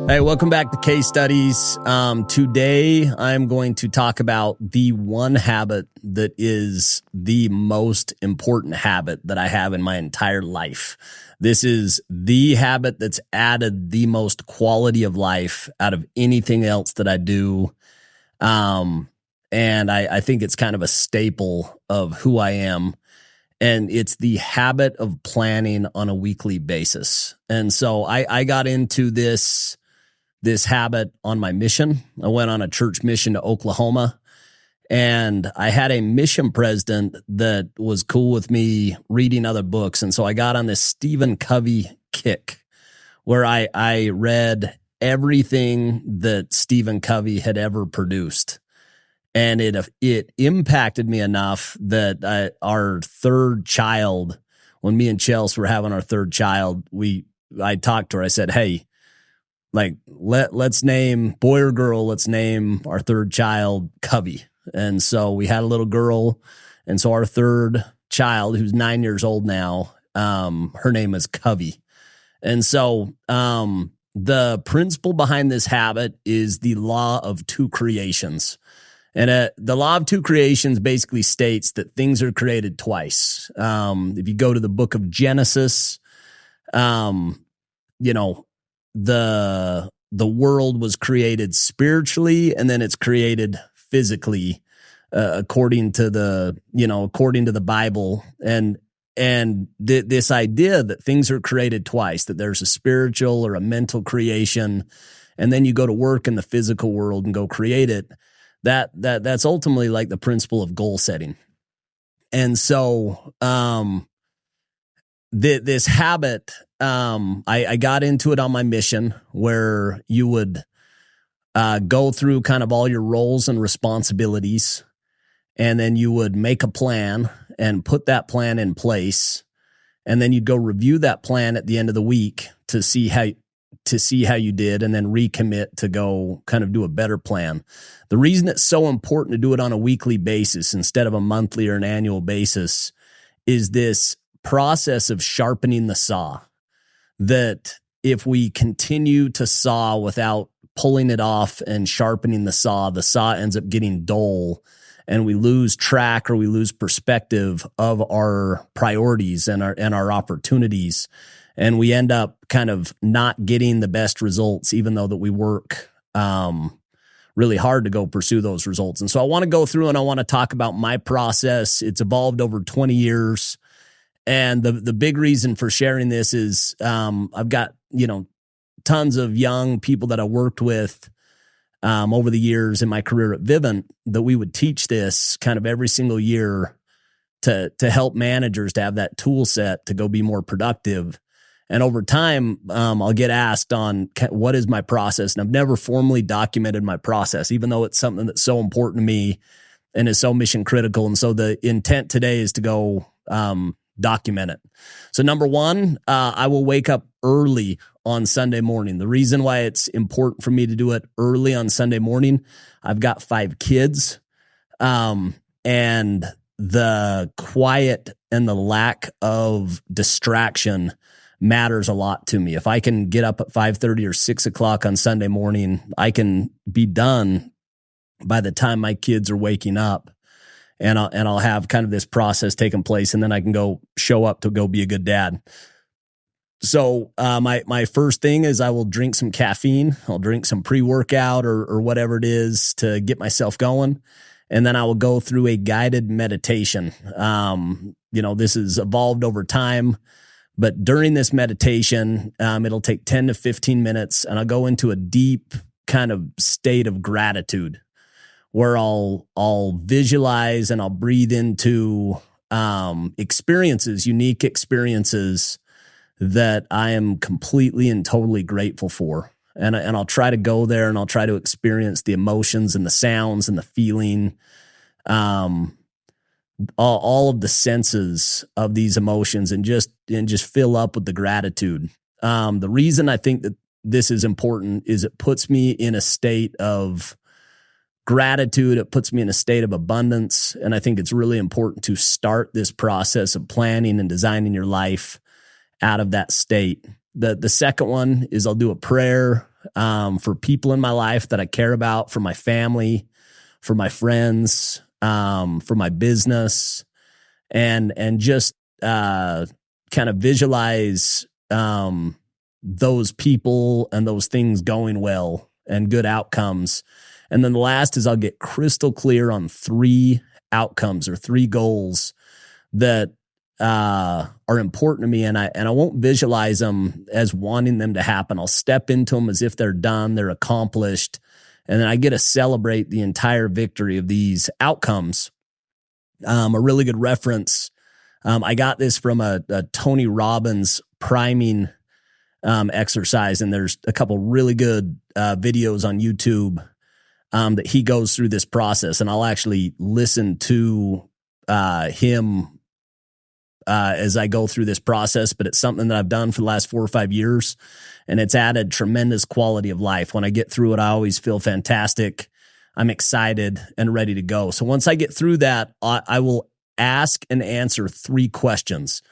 Hey, welcome back to Case Studies. Today, I'm going to talk about the one habit that is the most important habit that I have in my entire life. This is the habit that's added the most quality of life out of anything else that I do. And I think it's kind of a staple of who I am. And it's the habit of planning on a weekly basis. And so I got into this habit on my mission. I went on a church mission to Oklahoma, and I had a mission president that was cool with me reading other books. And so I got on this Stephen Covey kick where I read everything that Stephen Covey had ever produced. And it impacted me enough that our third child, when me and Chelsea were having our third child, I talked to her. I said, hey, let's name, boy or girl, let's name our third child Covey. And so we had a little girl. And so our third child, who's 9 years old now, her name is Covey. And so the principle behind this habit is the law of two creations. And the law of two creations basically states that things are created twice. If you go to the book of Genesis, the world was created spiritually, and then it's created physically, according to the Bible. And this idea that things are created twice, that there's a spiritual or a mental creation, and then you go to work in the physical world and go create it. That's ultimately like the principle of goal setting. And so, this habit, I got into it on my mission, where you would go through kind of all your roles and responsibilities, and then you would make a plan and put that plan in place, and then you'd go review that plan at the end of the week to see how you did, and then recommit to go kind of do a better plan. The reason it's so important to do it on a weekly basis instead of a monthly or an annual basis is this process of sharpening the saw. That if we continue to saw without pulling it off and sharpening the saw ends up getting dull, and we lose track or we lose perspective of our priorities and our opportunities. And we end up kind of not getting the best results, even though that we work really hard to go pursue those results. And so I want to go through and I want to talk about my process. It's evolved over 20 years. And the big reason for sharing this is I've got, tons of young people that I worked with over the years in my career at Vivint, that we would teach this kind of every single year to help managers to have that tool set to go be more productive. And over time, I'll get asked on what is my process. And I've never formally documented my process, even though it's something that's so important to me and is so mission critical. And so the intent today is to go document it. So number one, I will wake up early on Sunday morning. The reason why it's important for me to do it early on Sunday morning, I've got 5 kids, and the quiet and the lack of distraction matters a lot to me. If I can get up at 5:30 or 6 o'clock on Sunday morning, I can be done by the time my kids are waking up, and I'll have kind of this process taking place, and then I can go show up to go be a good dad. So my first thing is I will drink some caffeine. I'll drink some pre-workout or whatever it is to get myself going. And then I will go through a guided meditation. This has evolved over time. But during this meditation, it'll take 10 to 15 minutes, and I'll go into a deep kind of state of gratitude where I'll visualize and I'll breathe into unique experiences that I am completely and totally grateful for. And I'll try to go there and I'll try to experience the emotions and the sounds and the feeling, all of the senses of these emotions, and just fill up with the gratitude. The reason I think that this is important is it puts me in a state of gratitude. It puts me in a state of abundance. And I think it's really important to start this process of planning and designing your life out of that state. The second one is I'll do a prayer. for people in my life that I care about, for my family, for my friends, for my business, and just kind of visualize those people and those things going well and good outcomes. And then the last is I'll get crystal clear on 3 outcomes or 3 goals that are important to me, and I won't visualize them as wanting them to happen. I'll step into them as if they're done, they're accomplished, and then I get to celebrate the entire victory of these outcomes. A really good reference, I got this from a Tony Robbins priming exercise, and there's a couple really good videos on YouTube that he goes through this process, and I'll actually listen to him as I go through this process, but it's something that I've done for the last 4 or 5 years, and it's added tremendous quality of life. When I get through it, I always feel fantastic. I'm excited and ready to go. So once I get through that, I will ask and answer 3 questions.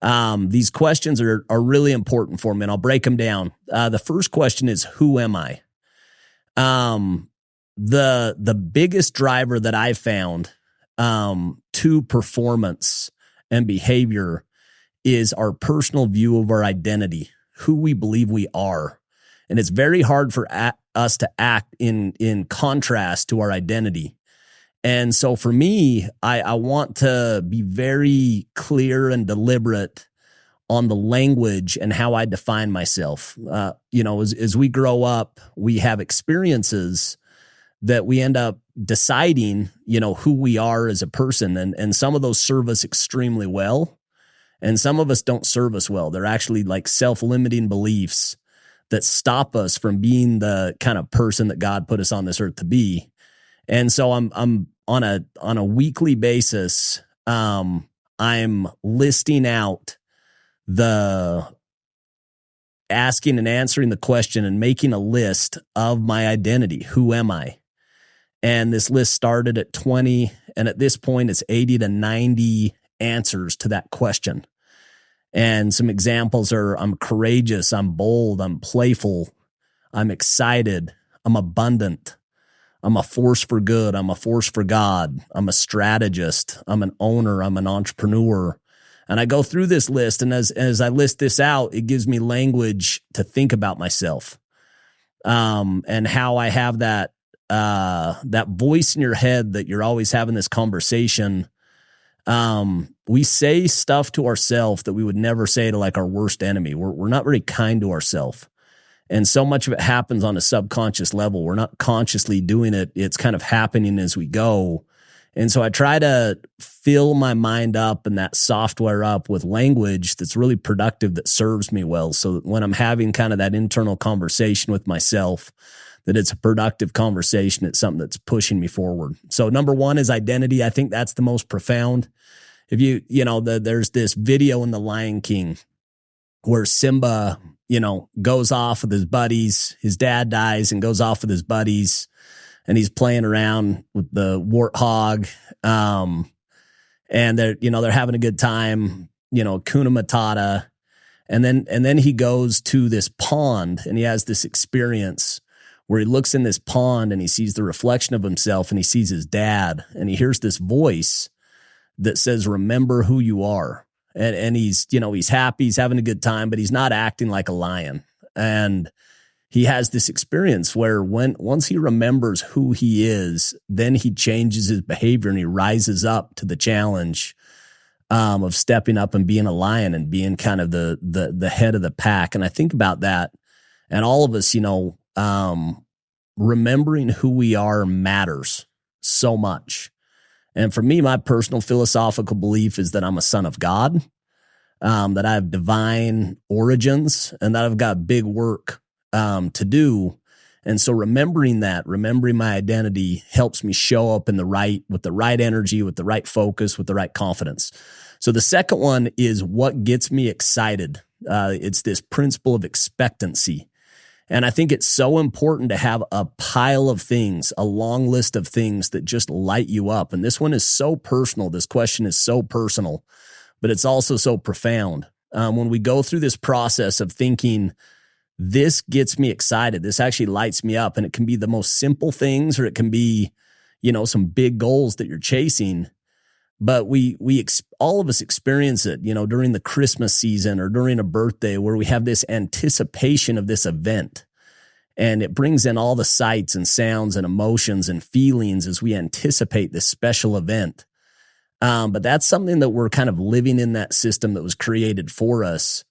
These questions are really important for me, and I'll break them down. The first question is, who am I? The biggest driver that I found to performance and behavior is our personal view of our identity, who we believe we are. And it's very hard for us to act in contrast to our identity. And so for me, I want to be very clear and deliberate on the language and how I define myself. As we grow up, we have experiences that we end up deciding, who we are as a person. And some of those serve us extremely well. And some of us don't serve us well. They're actually like self-limiting beliefs that stop us from being the kind of person that God put us on this earth to be. And so I'm on a weekly basis, I'm listing out the asking and answering the question and making a list of my identity. Who am I? And this list started at 20, and at this point, it's 80 to 90 answers to that question. And some examples are, I'm courageous, I'm bold, I'm playful, I'm excited, I'm abundant, I'm a force for good, I'm a force for God, I'm a strategist, I'm an owner, I'm an entrepreneur. And I go through this list, and as I list this out, it gives me language to think about myself, and how I have that voice in your head that you're always having this conversation. We say stuff to ourselves that we would never say to like our worst enemy. We're not very kind to ourselves. And so much of it happens on a subconscious level. We're not consciously doing it. It's kind of happening as we go. And so I try to fill my mind up and that software up with language that's really productive, that serves me well. So that when I'm having kind of that internal conversation with myself, that it's a productive conversation. It's something that's pushing me forward. So number 1 is identity. I think that's the most profound. If there's this video in The Lion King where Simba, goes off with his buddies. His dad dies and goes off with his buddies, and he's playing around with the warthog. And they're having a good time, Hakuna Matata. And then he goes to this pond, and he has this experience where he looks in this pond and he sees the reflection of himself, and he sees his dad, and he hears this voice that says, remember who you are. And he's happy, he's having a good time, but he's not acting like a lion. And he has this experience where once he remembers who he is, then he changes his behavior and he rises up to the challenge of stepping up and being a lion and being kind of the head of the pack. And I think about that, and all of us, remembering who we are matters so much. And for me, my personal philosophical belief is that I'm a son of God, that I have divine origins, and that I've got big work to do. And so remembering my identity helps me show up with the right energy, with the right focus, with the right confidence. So the second one is what gets me excited. It's this principle of expectancy. And I think it's so important to have a pile of things, a long list of things that just light you up. And this one is so personal. This question is so personal, but it's also so profound. When we go through this process of thinking this gets me excited. This actually lights me up. And it can be the most simple things, or it can be, some big goals that you're chasing. But all of us experience it, during the Christmas season or during a birthday, where we have this anticipation of this event. And it brings in all the sights and sounds and emotions and feelings as we anticipate this special event. But that's something that we're kind of living in, that system that was created for us.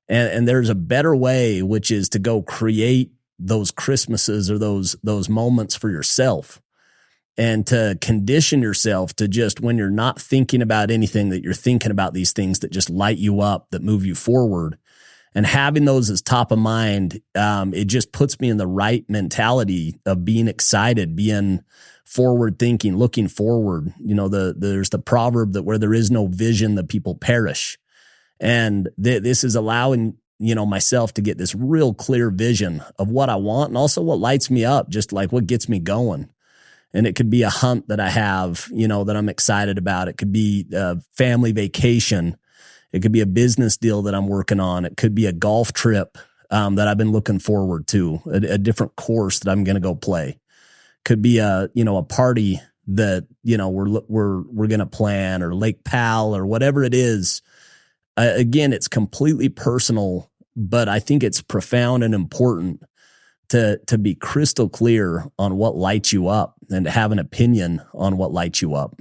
And there's a better way, which is to go create those Christmases or those moments for yourself, and to condition yourself to just, when you're not thinking about anything, that you're thinking about these things that just light you up, that move you forward. And having those as top of mind, it just puts me in the right mentality of being excited, being forward thinking, looking forward. There's the proverb that where there is no vision, the people perish. And this is allowing, myself to get this real clear vision of what I want, and also what lights me up, just like what gets me going. And it could be a hunt that I have, that I'm excited about. It could be a family vacation. It could be a business deal that I'm working on. It could be a golf trip that I've been looking forward to, a different course that I'm going to go play. Could be a party that, we're going to plan, or Lake Powell, or whatever it is. Again, it's completely personal, but I think it's profound and important to be crystal clear on what lights you up, and to have an opinion on what lights you up.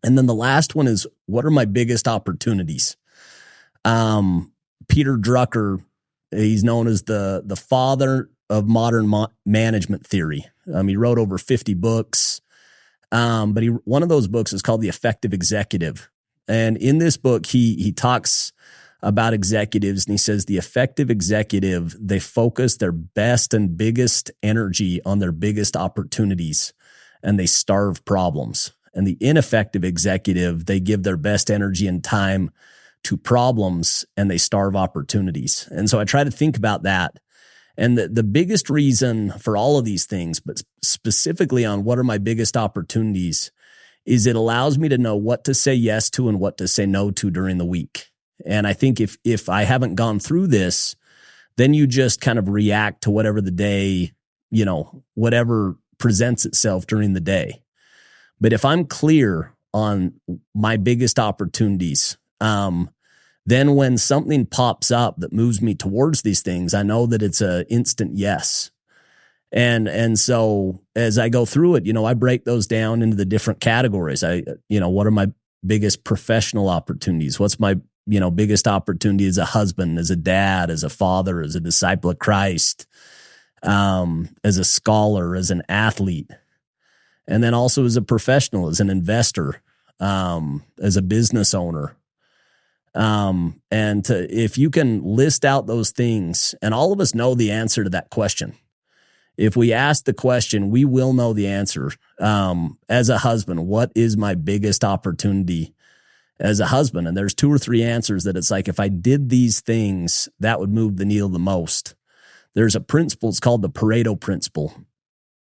And then the last one is, what are my biggest opportunities? Peter Drucker, he's known as the father of modern management theory. He wrote over 50 books, but one of those books is called The Effective Executive. And in this book, he talks about executives, and he says the effective executive, they focus their best and biggest energy on their biggest opportunities, and they starve problems. And the ineffective executive, they give their best energy and time to problems, and they starve opportunities. And so I try to think about that. And the biggest reason for all of these things, but specifically on what are my biggest opportunities, is it allows me to know what to say yes to and what to say no to during the week. And I think if I haven't gone through this, then you just kind of react to whatever the day, whatever presents itself during the day. But if I'm clear on my biggest opportunities, then when something pops up that moves me towards these things, I know that it's an instant yes. And so as I go through it, I break those down into the different categories. What are my biggest professional opportunities? What's my, biggest opportunity as a husband, as a dad, as a father, as a disciple of Christ, as a scholar, as an athlete, and then also as a professional, as an investor, as a business owner. If you can list out those things, and all of us know the answer to that question. If we ask the question, we will know the answer. As a husband, what is my biggest opportunity as a husband? And there's 2 or 3 answers that it's like, if I did these things, that would move the needle the most. There's a principle, it's called the Pareto Principle.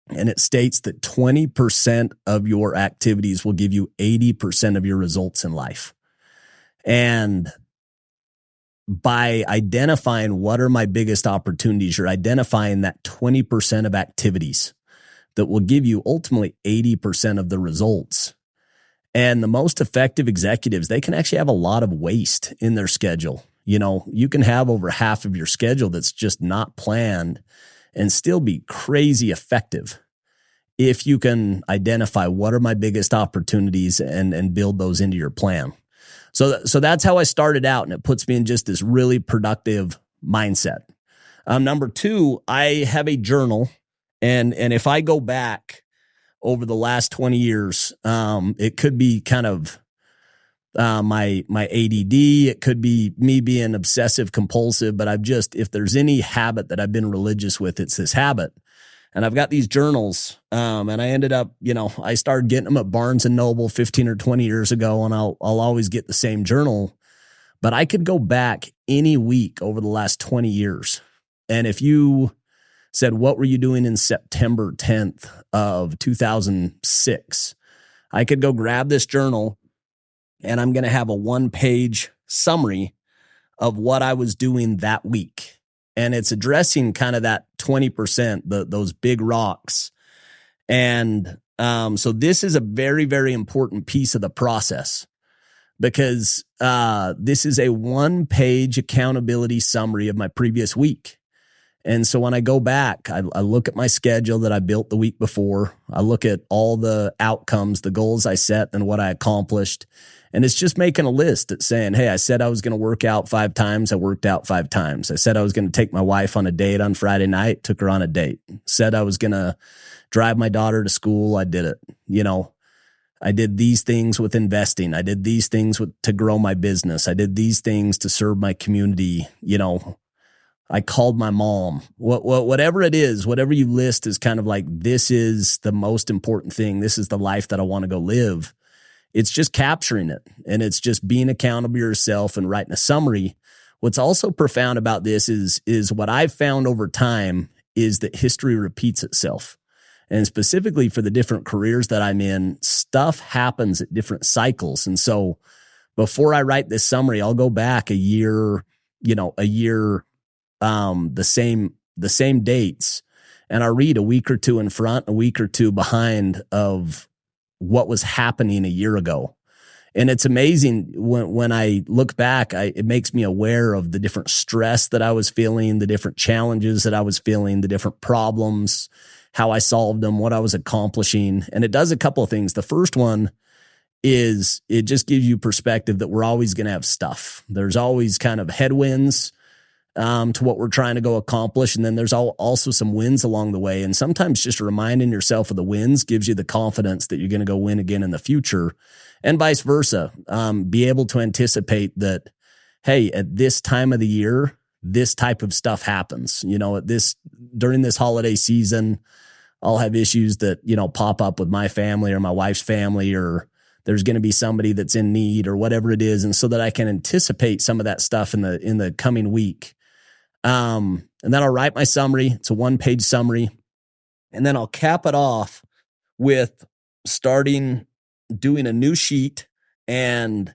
And it states that 20% of your activities will give you 80% of your results in life. And by identifying what are my biggest opportunities, you're identifying that 20% of activities that will give you ultimately 80% of the results. And the most effective executives, they can actually have a lot of waste in their schedule. You can have over half of your schedule that's just not planned and still be crazy effective if you can identify what are my biggest opportunities and build those into your plan. So that's how I started out, and it puts me in just this really productive mindset. Number 2, I have a journal, and if I go back over the last 20 years, it could be kind of my ADD, it could be me being obsessive compulsive, but if there's any habit that I've been religious with, it's this habit. And I've got these journals, and I ended up, I started getting them at Barnes & Noble 15 or 20 years ago, and I'll always get the same journal. But I could go back any week over the last 20 years. And if you said, what were you doing in September 10th of 2006? I could go grab this journal, and I'm going to have a 1-page summary of what I was doing that week. and it's addressing kind of that 20%, those big rocks. And so this is a very, very important piece of the process, because this is a 1-page accountability summary of my previous week. And so when I go back, I look at my schedule that I built the week before. I look at all the outcomes, the goals I set, and what I accomplished. And it's just making a list that's saying, hey, I said I was going to work out 5 times. I worked out 5 times. I said I was going to take my wife on a date on Friday night, took her on a date. Said I was going to drive my daughter to school. I did it. You know, I did these things with investing. I did these things to grow my business. I did these things to serve my community. You know, I called my mom. Whatever it is, whatever you list is kind of like, this is the most important thing. This is the life that I want to go live. It's just capturing it, and it's just being accountable to yourself and writing a summary. What's also profound about this is what I've found over time is that history repeats itself. And specifically for the different careers that I'm in, stuff happens at different cycles. And so before I write this summary, I'll go back a year, the same dates, and I'll read a week or two in front, a week or two behind of what was happening a year ago. And it's amazing when I look back, it makes me aware of the different stress that I was feeling, the different challenges that I was feeling, the different problems, how I solved them, what I was accomplishing. And it does a couple of things. The first one is it just gives you perspective that we're always going to have stuff. There's always kind of headwinds to what we're trying to go accomplish. And then there's also some wins along the way. And sometimes just reminding yourself of the wins gives you the confidence that you're going to go win again in the future, and vice versa. Be able to anticipate that, hey, at this time of the year, this type of stuff happens. You know, during this holiday season, I'll have issues that, you know, pop up with my family or my wife's family, or there's going to be somebody that's in need or whatever it is. And so that I can anticipate some of that stuff in the coming week. And then I'll write my summary. It's a 1-page summary. And then I'll cap it off with doing a new sheet and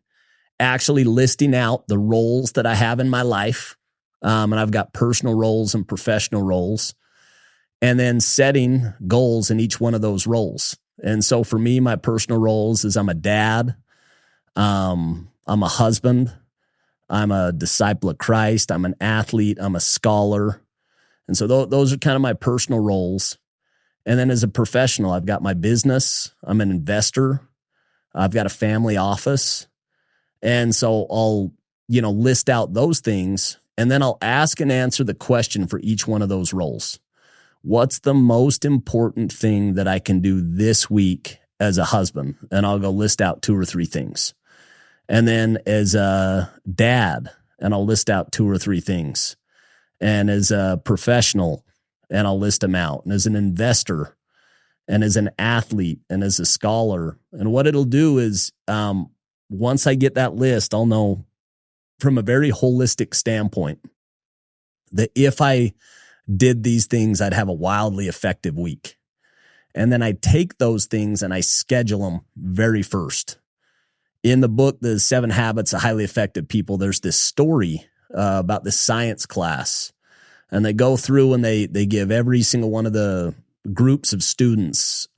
actually listing out the roles that I have in my life. And I've got personal roles and professional roles, and then setting goals in each one of those roles. And so for me, my personal roles is I'm a dad. I'm a husband. I'm a disciple of Christ. I'm an athlete. I'm a scholar. And so those are kind of my personal roles. And then as a professional, I've got my business. I'm an investor. I've got a family office. And so I'll, list out those things. And then I'll ask and answer the question for each one of those roles. What's the most important thing that I can do this week as a husband? And I'll go list out 2 or 3 things. And then as a dad, and I'll list out 2 or 3 things. And as a professional, and I'll list them out. And as an investor, and as an athlete, and as a scholar. And what it'll do is, once I get that list, I'll know from a very holistic standpoint that if I did these things, I'd have a wildly effective week. And then I take those things and I schedule them very first. In the book, The 7 Habits of Highly Effective People, there's this story about this science class. And they go through and they give every single one of the groups of students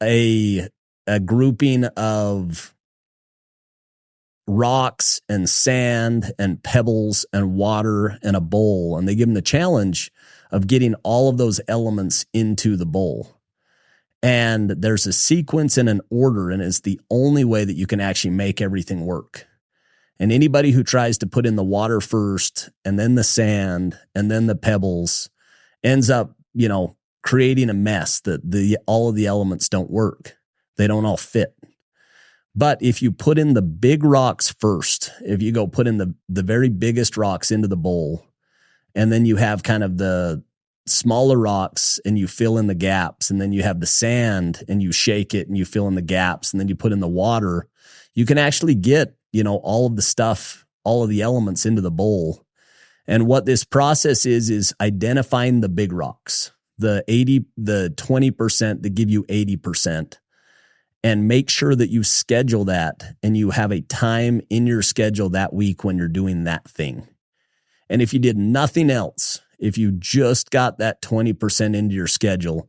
a grouping of rocks and sand and pebbles and water and a bowl. And they give them the challenge of getting all of those elements into the bowl. And there's a sequence and an order, and it's the only way that you can actually make everything work. And anybody who tries to put in the water first and then the sand and then the pebbles ends up, creating a mess that all of the elements don't work. They don't all fit. But if you put in the big rocks first, if you go put in the very biggest rocks into the bowl, and then you have kind of the smaller rocks and you fill in the gaps, and then you have the sand and you shake it and you fill in the gaps, and then you put in the water, you can actually get, all of the stuff, all of the elements into the bowl. And what this process is identifying the big rocks, the 20% that give you 80%, and make sure that you schedule that and you have a time in your schedule that week when you're doing that thing. And if you did nothing else, if you just got that 20% into your schedule,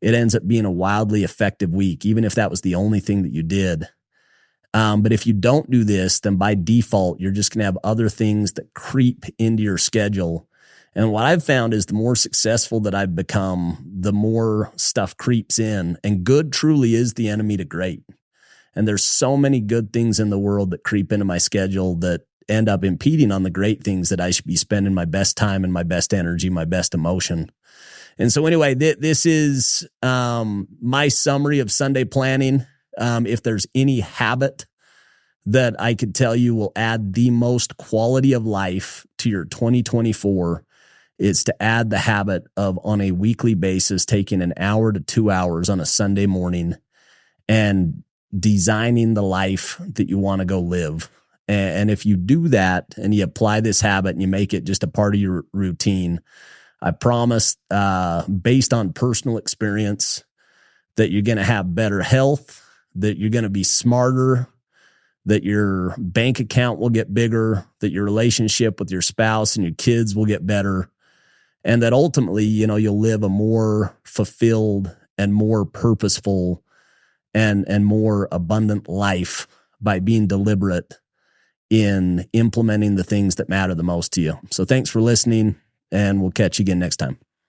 it ends up being a wildly effective week, even if that was the only thing that you did. But if you don't do this, then by default, you're just going to have other things that creep into your schedule. And what I've found is the more successful that I've become, the more stuff creeps in. And good truly is the enemy to great. And there's so many good things in the world that creep into my schedule that end up impeding on the great things that I should be spending my best time and my best energy, my best emotion. And so anyway, this is my summary of Sunday planning. If there's any habit that I could tell you will add the most quality of life to your 2024, it's to add the habit of, on a weekly basis, taking an hour to 2 hours on a Sunday morning and designing the life that you want to go live. And if you do that and you apply this habit and you make it just a part of your routine, I promise, based on personal experience, that you're going to have better health, that you're going to be smarter, that your bank account will get bigger, that your relationship with your spouse and your kids will get better, and that ultimately, you'll live a more fulfilled and more purposeful and more abundant life by being deliberate in implementing the things that matter the most to you. So thanks for listening, and we'll catch you again next time.